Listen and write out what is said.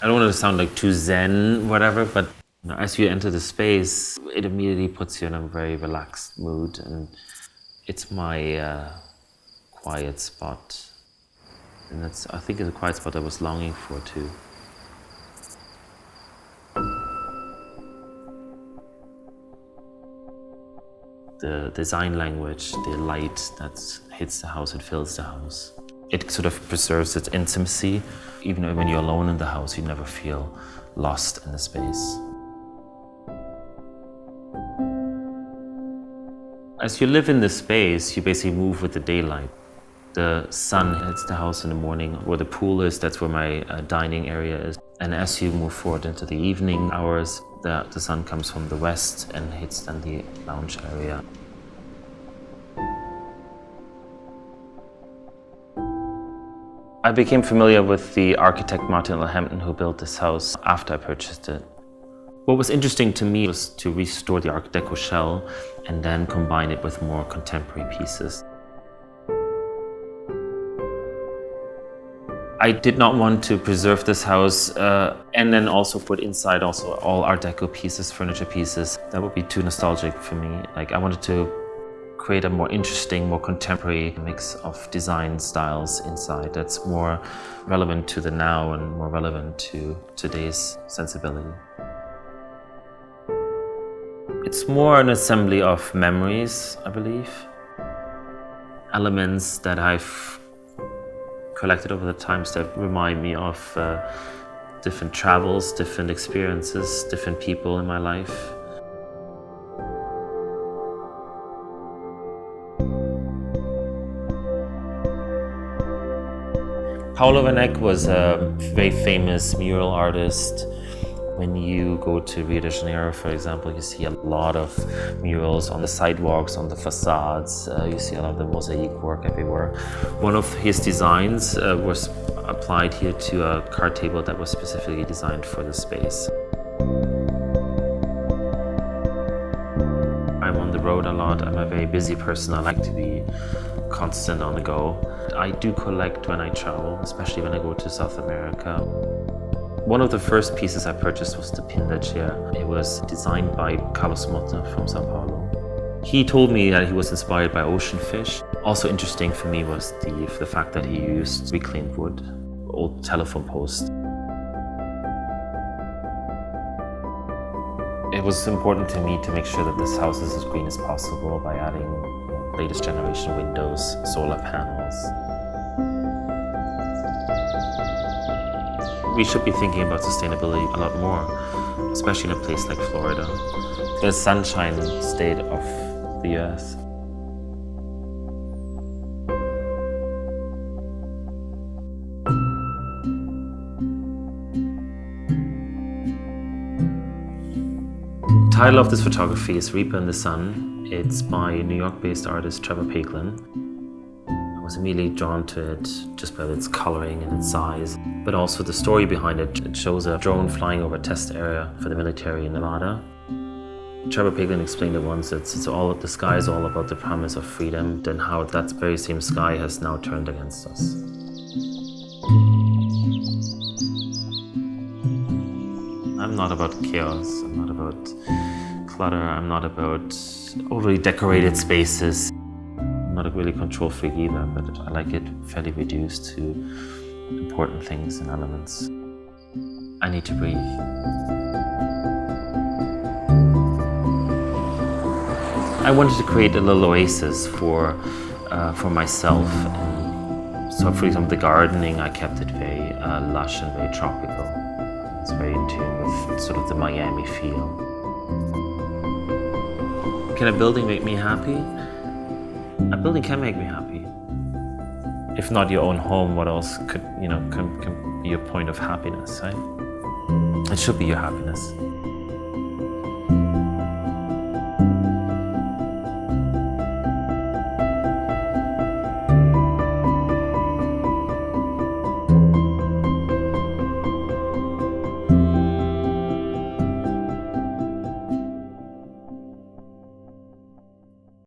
I don't want to sound like too zen, whatever, but as you enter the space, it immediately puts you in a very relaxed mood, and it's my quiet spot. And I think it's a quiet spot I was longing for too. The design language, the light that hits the house, it fills the house. It sort of preserves its intimacy. Even when you're alone in the house, you never feel lost in the space. As you live in this space, you basically move with the daylight. The sun hits the house in the morning. Where the pool is, that's where my dining area is. And as you move forward into the evening hours, the sun comes from the west and hits then the lounge area. I became familiar with the architect Martin L. Hampton, who built this house after I purchased it. What was interesting to me was to restore the Art Deco shell and then combine it with more contemporary pieces. I did not want to preserve this house and then also put inside also all Art Deco pieces, furniture pieces. That would be too nostalgic for me. Like, I wanted to create a more interesting, more contemporary mix of design styles inside that's more relevant to the now and more relevant to today's sensibility. It's more an assembly of memories, I believe. Elements that I've collected over the times that remind me of different travels, different experiences, different people in my life. Paolo Van Eyck was a very famous mural artist. When you go to Rio de Janeiro, for example, you see a lot of murals on the sidewalks, on the facades. You see a lot of the mosaic work everywhere. One of his designs was applied here to a card table that was specifically designed for the space. I'm on the road a lot. I'm a very busy person. I like to be constant on the go. I do collect when I travel, especially when I go to South America. One of the first pieces I purchased was the Pinda chair. It was designed by Carlos Motta from Sao Paulo. He told me that he was inspired by ocean fish. Also interesting for me was the fact that he used reclaimed wood, old telephone posts. It was important to me to make sure that this house is as green as possible by adding latest generation windows, solar panels. We should be thinking about sustainability a lot more, especially in a place like Florida, the sunshine state of the earth. The title of this photography is Reaper in the Sun. It's by New York-based artist Trevor Paglen. I was immediately drawn to it just by its coloring and its size, but also the story behind it. It shows a drone flying over a test area for the military in Nevada. Trevor Paglen explained it once, the sky is all about the promise of freedom, then how that very same sky has now turned against us. I'm not about chaos, I'm not about clutter, I'm not about overly decorated spaces. I'm not a really control freak either, but I like it fairly reduced to important things and elements. I need to breathe. I wanted to create a little oasis for myself. And so, for example, the gardening, I kept it very lush and very tropical. It's very in tune with sort of the Miami feel. Can a building make me happy? A building can make me happy. If not your own home, what else could, can be your point of happiness, right? It should be your happiness.